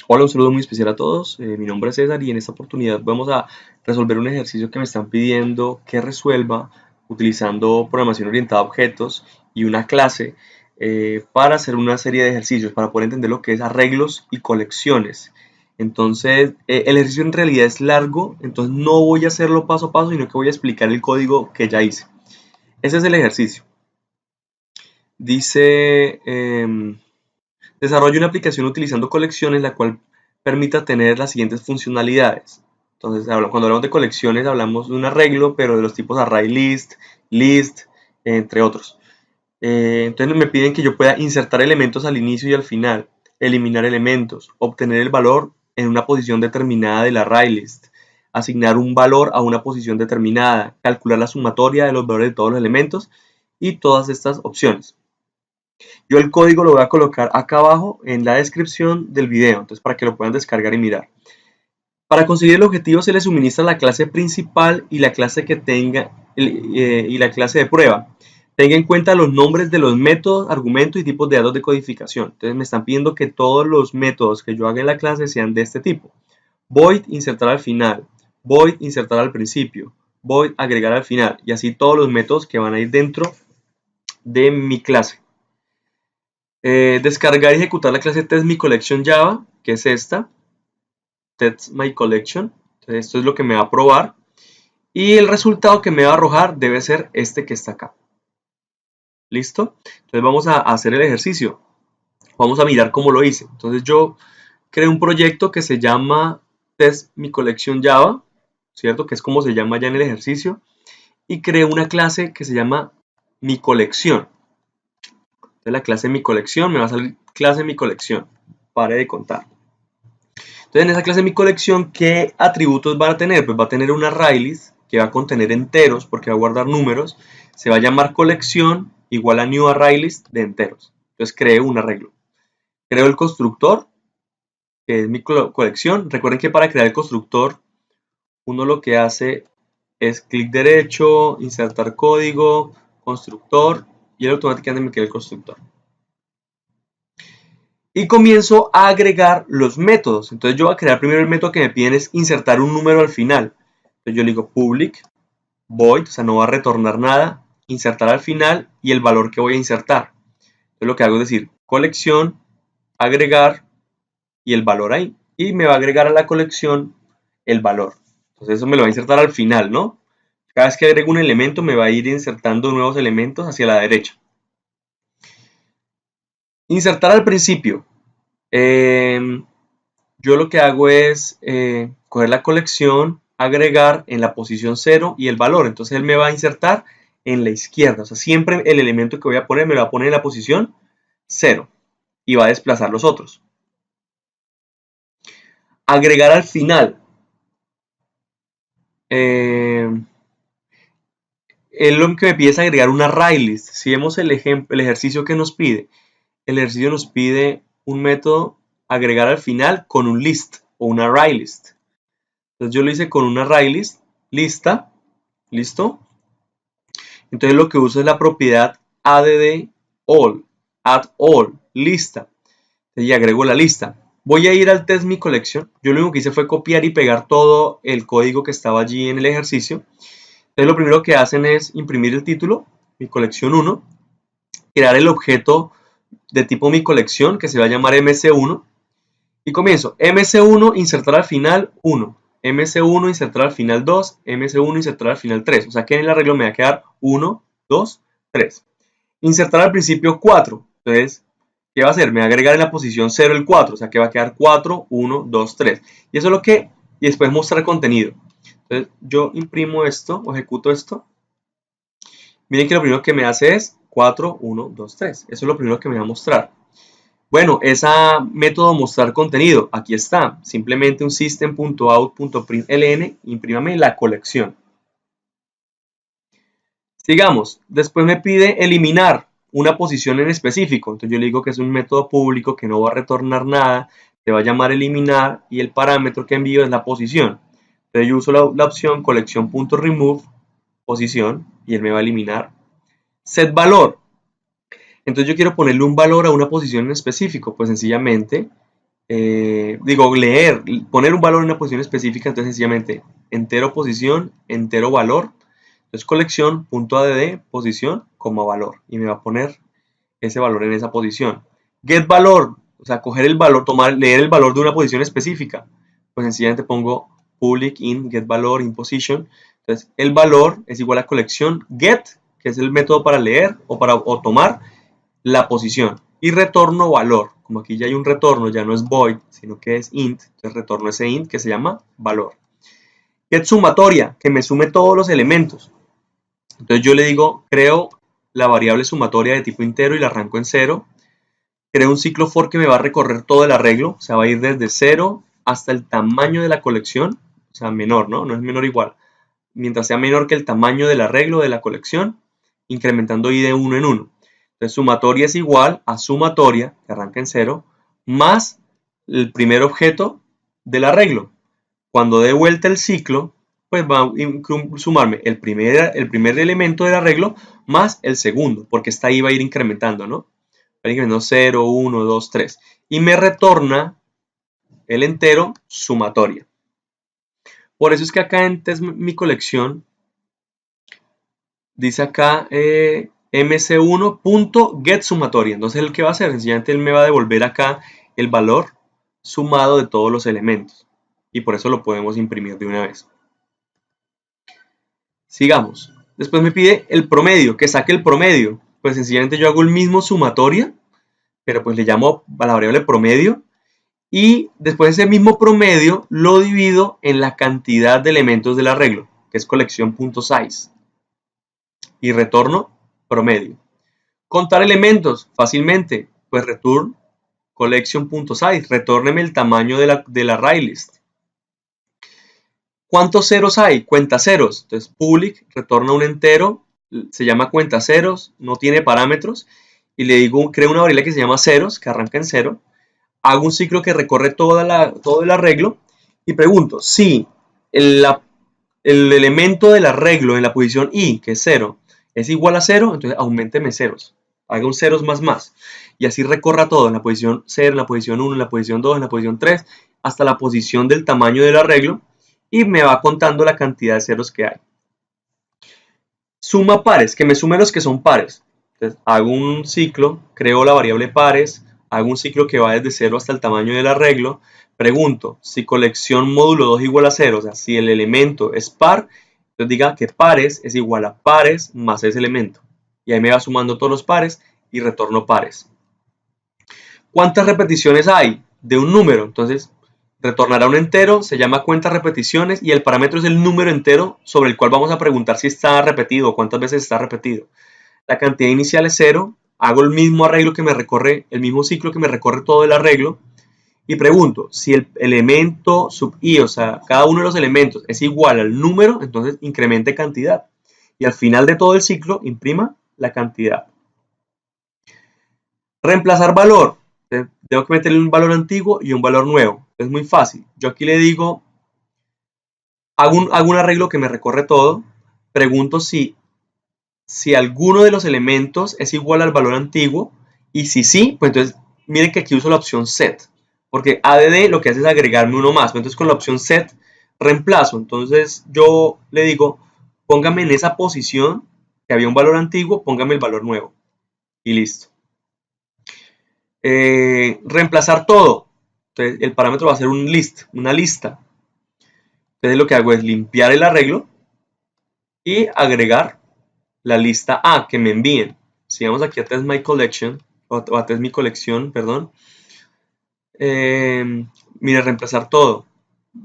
Hola, un saludo muy especial a todos. Mi nombre es César y en esta oportunidad vamos a resolver un ejercicio que me están pidiendo que resuelva utilizando programación orientada a objetos y una clase para hacer una serie de ejercicios, para poder entender lo que es arreglos y colecciones. Entonces, el ejercicio en realidad es largo, entonces no voy a hacerlo paso a paso, sino que voy a explicar el código que ya hice. Ese es el ejercicio. Dice... desarrolla una aplicación utilizando colecciones la cual permita tener las siguientes funcionalidades. Entonces, cuando hablamos de colecciones hablamos de un arreglo, pero de los tipos array list, list, entre otros. Entonces me piden que yo pueda insertar elementos al inicio y al final, eliminar elementos, obtener el valor en una posición determinada del array list, asignar un valor a una posición determinada, calcular la sumatoria de los valores de todos los elementos y todas estas opciones. Yo el código lo voy a colocar acá abajo en la descripción del video, entonces para que lo puedan descargar y mirar. Para conseguir el objetivo se le suministra la clase principal y la clase que tenga y la clase de prueba. Tenga en cuenta los nombres de los métodos, argumentos y tipos de datos de codificación. Entonces me están pidiendo que todos los métodos que yo haga en la clase sean de este tipo. Void insertar al final, void insertar al principio, void agregar al final y así todos los métodos que van a ir dentro de mi clase. Descargar y ejecutar la clase test_my_collection Java, que es esta, test_my_collection. Entonces esto es lo que me va a probar y el resultado que me va a arrojar debe ser este que está acá. ¿Listo? Entonces vamos a hacer el ejercicio. Vamos a mirar cómo lo hice. Entonces yo creé un proyecto que se llama test_my_collection Java, ¿cierto? Que es como se llama ya en el ejercicio. Y creé una clase que se llama mi colección. Entonces la clase mi colección me va a salir clase mi colección. Pare de contar. Entonces en esa clase de mi colección, ¿qué atributos va a tener? Pues va a tener un ArrayList que va a contener enteros porque va a guardar números. Se va a llamar colección igual a new ArrayList de enteros. Entonces creo un arreglo. Creo el constructor, que es mi colección. Recuerden que para crear el constructor, uno lo que hace es clic derecho, insertar código, constructor, y él automáticamente me crea el constructor. Y comienzo a agregar los métodos. Entonces yo voy a crear primero el método que me piden es insertar un número al final. Entonces yo le digo public void, o sea, no va a retornar nada, insertar al final y el valor que voy a insertar. Entonces lo que hago es decir colección, agregar y el valor ahí. Y me va a agregar a la colección el valor. Entonces eso me lo va a insertar al final, ¿no? Cada vez que agrego un elemento me va a ir insertando nuevos elementos hacia la derecha. Insertar al principio. Yo lo que hago es coger la colección, agregar en la posición 0 y el valor. Entonces él me va a insertar en la izquierda. O sea, siempre el elemento que voy a poner me lo va a poner en la posición 0 y va a desplazar los otros. Agregar al final. Él lo que me pide es agregar una ArrayList. Si vemos el ejercicio que nos pide, el ejercicio nos pide un método agregar al final con un list o una ArrayList. Entonces yo lo hice con una ArrayList, lista, ¿listo? Entonces lo que uso es la propiedad add all, lista. Y agrego la lista. Voy a ir al test mi colección. Yo lo único que hice fue copiar y pegar todo el código que estaba allí en el ejercicio. Entonces lo primero que hacen es imprimir el título, mi colección 1, crear el objeto de tipo mi colección que se va a llamar mc1 y comienzo mc1 insertar al final 1, mc1 insertar al final 2, mc1 insertar al final 3, o sea que en el arreglo me va a quedar 1, 2, 3. Insertar al principio 4, entonces ¿qué va a hacer? Me va a agregar en la posición 0 el 4, o sea que va a quedar 4, 1, 2, 3. Y eso es lo que, y después mostrar contenido. Entonces yo imprimo esto o ejecuto esto. Miren que lo primero que me hace es 4, 1, 2, 3. Eso es lo primero que me va a mostrar. Bueno, ese método mostrar contenido, aquí está. Simplemente un system.out.println, imprímame la colección. Sigamos, después me pide eliminar una posición en específico. Entonces yo le digo que es un método público que no va a retornar nada, se va a llamar eliminar y el parámetro que envío es la posición. Entonces yo uso la opción colección.remove posición y él me va a eliminar. Set valor. Entonces yo quiero ponerle un valor a una posición en específico, pues sencillamente leer, poner un valor en una posición específica, entonces sencillamente entero posición, entero valor, entonces colección, punto add, posición, como valor, y me va a poner ese valor en esa posición. Get valor, o sea, coger el valor, leer el valor de una posición específica, pues sencillamente pongo public in get valor in position, entonces el valor es igual a colección get, que es el método para leer o tomar la posición, y retorno valor. Como aquí ya hay un retorno, ya no es void, sino que es int, entonces retorno ese int que se llama valor. Get sumatoria, que me sume todos los elementos. Entonces yo le digo, creo la variable sumatoria de tipo entero y la arranco en 0. Creo un ciclo for que me va a recorrer todo el arreglo, o sea, va a ir desde 0 hasta el tamaño de la colección, o sea, menor, ¿no? No es menor igual. Mientras sea menor que el tamaño del arreglo de la colección, incrementando i de 1 en 1. Entonces, sumatoria es igual a sumatoria, que arranca en 0, más el primer objeto del arreglo. Cuando dé vuelta el ciclo, pues va a sumarme el primer elemento del arreglo más el segundo, porque esta i va a ir incrementando, ¿no? Va a ir incrementando 0, 1, 2, 3. Y me retorna el entero sumatoria. Por eso es que acá en test mi colección dice acá mc1.getSumatoria. Entonces, ¿el que va a hacer? Sencillamente él me va a devolver acá el valor sumado de todos los elementos. Y por eso lo podemos imprimir de una vez. Sigamos. Después me pide el promedio, que saque el promedio. Pues sencillamente yo hago el mismo sumatoria, pero pues le llamo a la variable promedio. Y después ese mismo promedio lo divido en la cantidad de elementos del arreglo, que es colección.size. Y retorno promedio. Contar elementos, fácilmente, pues return collection.size, retórneme el tamaño de la array list. ¿Cuántos ceros hay? Cuenta ceros. Entonces public retorna un entero, se llama cuenta ceros, no tiene parámetros, y le digo, creo una variable que se llama ceros, que arranca en 0, hago un ciclo que recorre todo el arreglo, y pregunto, si el elemento del arreglo en la posición i, que es 0, es igual a 0, entonces aumenteme ceros. Haga un ceros más. Y así recorra todo, en la posición 0, en la posición 1, en la posición 2, en la posición 3, hasta la posición del tamaño del arreglo. Y me va contando la cantidad de ceros que hay. Suma pares, que me sume los que son pares. Entonces hago un ciclo, creo la variable pares, hago un ciclo que va desde 0 hasta el tamaño del arreglo. Pregunto si colección módulo 2 igual a 0, o sea, si el elemento es par, entonces diga que pares es igual a pares más ese elemento. Y ahí me va sumando todos los pares y retorno pares. ¿Cuántas repeticiones hay de un número? Entonces retornará un entero, se llama cuenta repeticiones y el parámetro es el número entero sobre el cual vamos a preguntar si está repetido o cuántas veces está repetido. La cantidad inicial es 0, hago el mismo arreglo que me recorre, el mismo ciclo que me recorre todo el arreglo y pregunto si el elemento sub i, o sea, cada uno de los elementos es igual al número, entonces incremente cantidad y al final de todo el ciclo imprima la cantidad. Reemplazar valor. Tengo que meterle un valor antiguo y un valor nuevo. Es muy fácil. Yo aquí le digo, hago un arreglo que me recorre todo. Pregunto si alguno de los elementos es igual al valor antiguo. Y si sí, pues entonces miren que aquí uso la opción set. Porque add lo que hace es agregarme uno más. Entonces con la opción set reemplazo. Entonces yo le digo, póngame en esa posición que había un valor antiguo, póngame el valor nuevo. Y listo. Reemplazar todo. Entonces el parámetro va a ser un list, una lista. Entonces lo que hago es limpiar el arreglo y agregar la lista A que me envíen. Si vamos aquí a test my collection, o a test mi colección, perdón. Mire, reemplazar todo.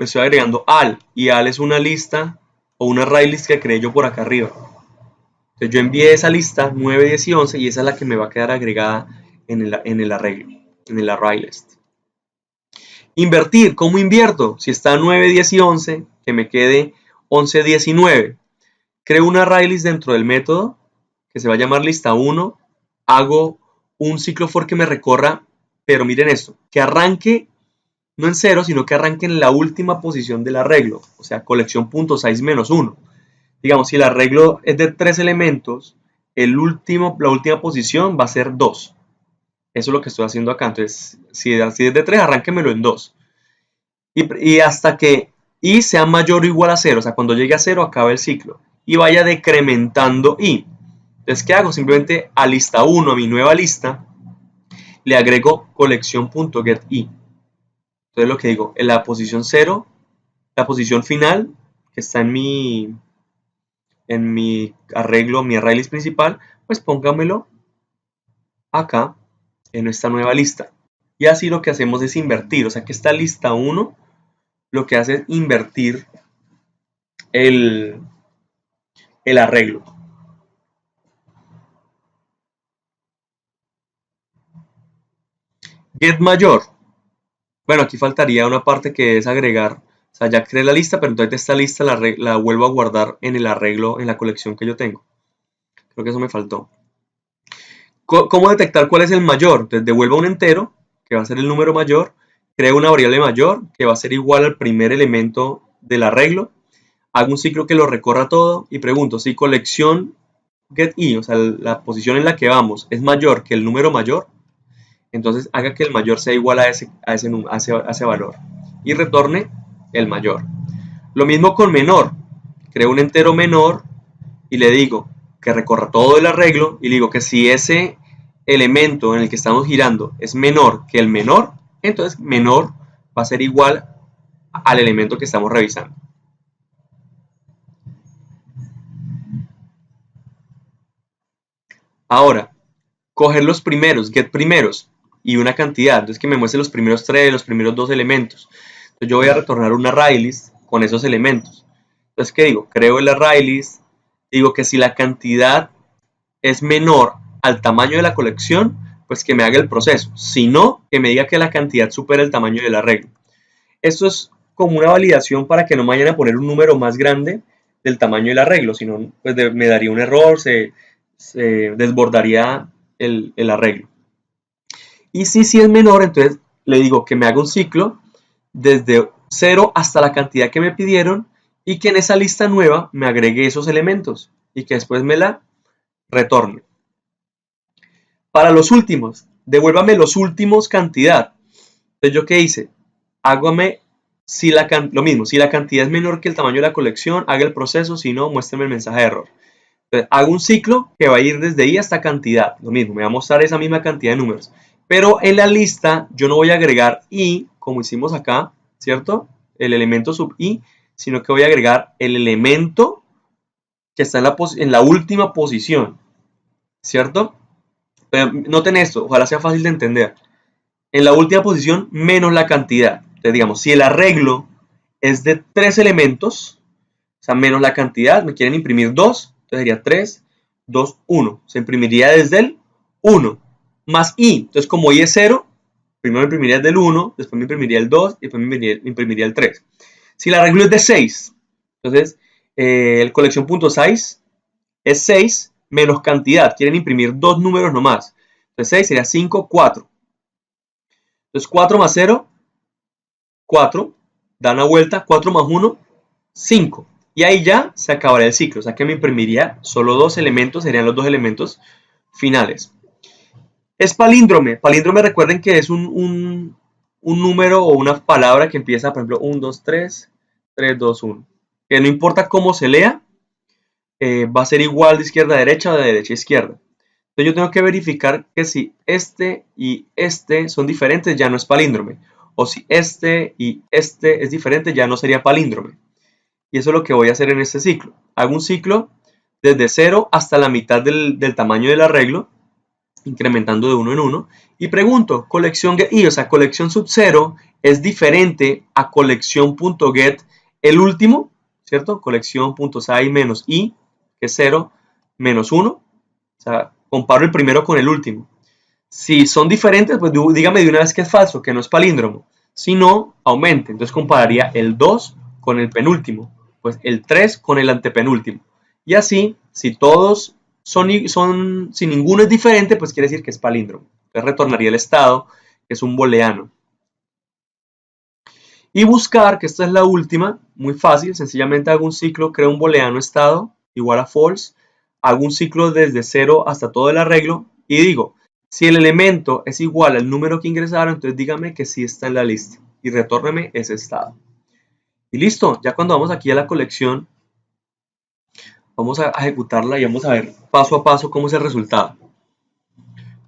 Estoy agregando al, y al es una lista o una array list que creé yo por acá arriba. Entonces yo envié esa lista 9, 10 y 11 y esa es la que me va a quedar agregada en el arreglo, en el array list. Invertir, ¿cómo invierto? Si está 9, 10 y 11, que me quede 11, 10 y 9. Creo una array list dentro del método que se va a llamar lista 1. Hago un ciclo for que me recorra, pero miren esto, que arranque no en 0, sino que arranque en la última posición del arreglo, o sea, colección.size menos 1. Digamos, si el arreglo es de 3 elementos, la última posición va a ser 2. Eso es lo que estoy haciendo acá. Entonces, si es de 3, arránquemelo en 2. y hasta que i sea mayor o igual a 0, o sea, cuando llegue a 0 acaba el ciclo y vaya decrementando i. Entonces, ¿qué hago? Simplemente a lista 1, a mi nueva lista, le agrego colección.getI. Entonces lo que digo, en la posición 0, la posición final, que está en mi arreglo, mi array principal, pues póngamelo acá en esta nueva lista. Y así lo que hacemos es invertir, o sea que esta lista 1 lo que hace es invertir el arreglo. Get mayor. Bueno, aquí faltaría una parte que es agregar. O sea, ya creé la lista, pero entonces esta lista la vuelvo a guardar en el arreglo, en la colección que yo tengo. Creo que eso me faltó. ¿Cómo detectar cuál es el mayor? Entonces devuelvo un entero, que va a ser el número mayor. Creo una variable mayor, que va a ser igual al primer elemento del arreglo. Hago un ciclo que lo recorra todo y pregunto si colección getI, o sea, la posición en la que vamos, es mayor que el número mayor, entonces haga que el mayor sea igual a ese valor y retorne el mayor. Lo mismo con menor. Creo un entero menor y le digo que recorra todo el arreglo y le digo que si ese elemento en el que estamos girando es menor que el menor, entonces menor va a ser igual al elemento que estamos revisando. Ahora, coger los primeros, get primeros y una cantidad, entonces que me muestre los primeros 3, los primeros 2 elementos. Entonces yo voy a retornar un ArrayList con esos elementos. Entonces, ¿qué digo? Creo el ArrayList, digo que si la cantidad es menor al tamaño de la colección, pues que me haga el proceso. Si no, que me diga que la cantidad supera el tamaño del arreglo. Esto es como una validación para que no me vayan a poner un número más grande del tamaño del arreglo, sino pues me daría un error, se desbordaría el arreglo. Y si es menor, entonces le digo que me haga un ciclo desde 0 hasta la cantidad que me pidieron y que en esa lista nueva me agregue esos elementos y que después me la retorne. Para los últimos, devuélvame los últimos cantidad. Entonces, ¿yo qué hice? Hágame lo mismo, si la cantidad es menor que el tamaño de la colección, haga el proceso, si no, muéstrame el mensaje de error. Entonces, hago un ciclo que va a ir desde i hasta cantidad. Lo mismo, me va a mostrar esa misma cantidad de números. Pero en la lista yo no voy a agregar i, como hicimos acá, ¿cierto? El elemento sub i, sino que voy a agregar el elemento que está en la última posición, ¿cierto? Pero noten esto, ojalá sea fácil de entender. En la última posición menos la cantidad. Entonces, digamos, si el arreglo es de 3 elementos, o sea, menos la cantidad, me quieren imprimir 2, entonces sería 3, 2, 1. Se imprimiría desde el 1 más i. Entonces, como i es 0, primero me imprimiría desde el 1, después me imprimiría el 2 y después me imprimiría el 3. Si el arreglo es de 6, entonces el colección.size es 6 menos cantidad. Quieren imprimir 2 números nomás. Entonces 6 sería 5, 4. Entonces 4 más 0, 4. Da una vuelta, 4 más 1, 5. Y ahí ya se acabaría el ciclo. O sea que me imprimiría solo 2 elementos, serían los 2 elementos finales. Es palíndrome. Palíndrome, recuerden que es un número o una palabra que empieza, por ejemplo, 1, 2, 3, 3, 2, 1. Que no importa cómo se lea, va a ser igual de izquierda a derecha o de derecha a izquierda. Entonces yo tengo que verificar que si este y este son diferentes, ya no es palíndrome. O si este y este es diferente, ya no sería palíndrome. Y eso es lo que voy a hacer en este ciclo. Hago un ciclo desde 0 hasta la mitad del tamaño del arreglo, incrementando de 1 en 1. Y pregunto, colección getI, o sea, colección sub 0 es diferente a colección.get el último, ¿cierto? Colección.size menos i, que es 0, menos 1. O sea, comparo el primero con el último. Si son diferentes, pues dígame de una vez que es falso, que no es palíndromo. Si no, aumente. Entonces compararía el 2 con el penúltimo, pues el 3 con el antepenúltimo. Y así, si todos si ninguno es diferente, pues quiere decir que es palíndromo. Entonces retornaría el estado, que es un booleano. Y buscar, que esta es la última, muy fácil, sencillamente hago un ciclo, creo un booleano estado igual a false, hago un ciclo desde 0 hasta todo el arreglo y digo, si el elemento es igual al número que ingresaron, entonces dígame que sí está en la lista. y retórneme ese estado. Y listo, ya cuando vamos aquí a la colección, vamos a ejecutarla y vamos a ver paso a paso cómo es el resultado.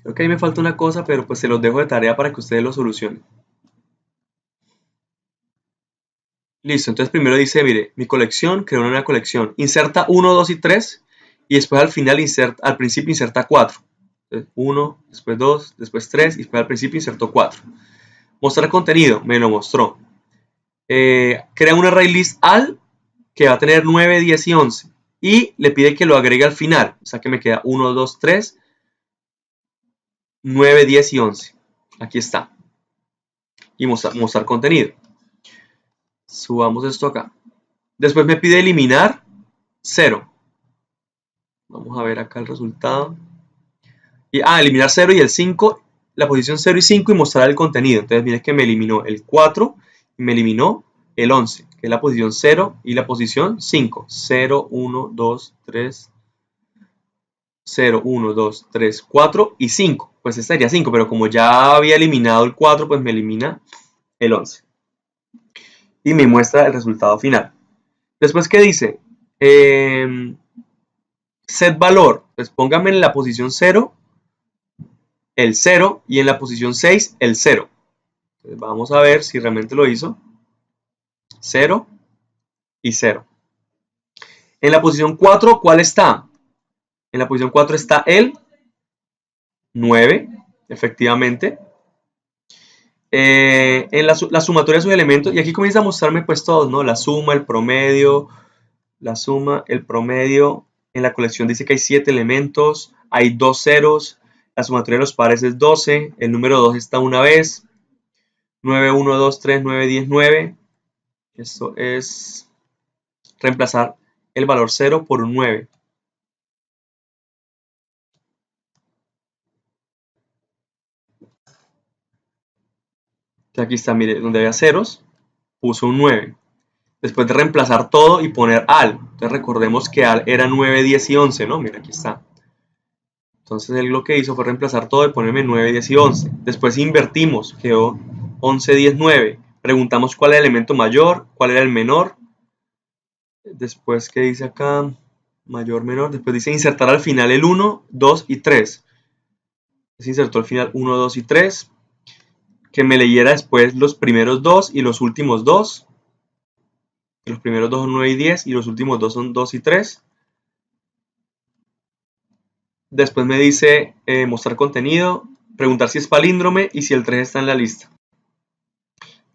Creo que ahí me falta una cosa, pero pues se los dejo de tarea para que ustedes lo solucionen. Listo, entonces primero dice, mire, mi colección, creo una nueva colección. Inserta 1, 2 y 3 y después al final al principio inserta 4. 1, después 2, después 3 y después al principio inserto 4. Mostrar contenido, me lo mostró. Crea un array list al que va a tener 9, 10 y 11 y le pide que lo agregue al final, o sea que me queda 1, 2, 3, 9, 10 y 11. Aquí está. Y mostrar contenido. Subamos esto acá. Después me pide eliminar 0. Vamos a ver acá el resultado. Eliminar 0 y el 5, la posición 0 y 5 y mostrar el contenido. Entonces miren que me eliminó el 4 y me eliminó el 11, que es la posición 0 y la posición 5. 0, 1, 2, 3, 0, 1, 2, 3, 4 y 5. Pues estaría 5, pero como ya había eliminado el 4, pues me elimina el 11. Y me muestra el resultado final. Después, ¿qué dice? Set valor. Pues póngame en la posición 0 el 0 y en la posición 6 el 0. Entonces vamos a ver si realmente lo hizo. 0 y 0. En la posición 4, ¿cuál está? En la posición 4 está el 9, efectivamente. En la sumatoria de sus elementos, y aquí comienza a mostrarme pues todos, ¿no? La suma, el promedio, la suma, el promedio. En la colección dice que hay 7 elementos, hay 2 ceros, la sumatoria de los pares es 12, el número 2 está una vez, 9, 1, 2, 3, 9, 10, 9. Esto es reemplazar el valor 0 por un 9. Entonces aquí está, mire, donde había ceros, puso un 9. Después de reemplazar todo y poner al. Entonces recordemos que al era 9, 10 y 11, ¿no? Mira, aquí está. Entonces él lo que hizo fue reemplazar todo y ponerme 9, 10 y 11. Después invertimos, quedó 11, 10, 9. Preguntamos cuál era el elemento mayor, cuál era el menor. Después, ¿qué dice acá? Mayor, menor. Después dice insertar al final el 1, 2 y 3. Se insertó al final 1, 2 y 3. Que me leyera después los primeros 2 y los últimos 2. Los primeros 2 son 9 y 10 y los últimos 2 son 2 y 3. Después me dice mostrar contenido, preguntar si es palíndrome y si el 3 está en la lista.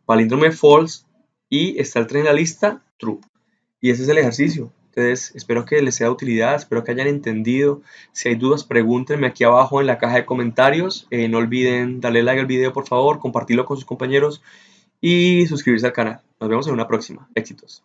Palíndrome false y está el 3 en la lista true. Y ese es el ejercicio. Entonces espero que les sea de utilidad, espero que hayan entendido. Si hay dudas, pregúntenme aquí abajo en la caja de comentarios. No olviden darle like al video, por favor, compartirlo con sus compañeros y suscribirse al canal. Nos vemos en una próxima. Éxitos.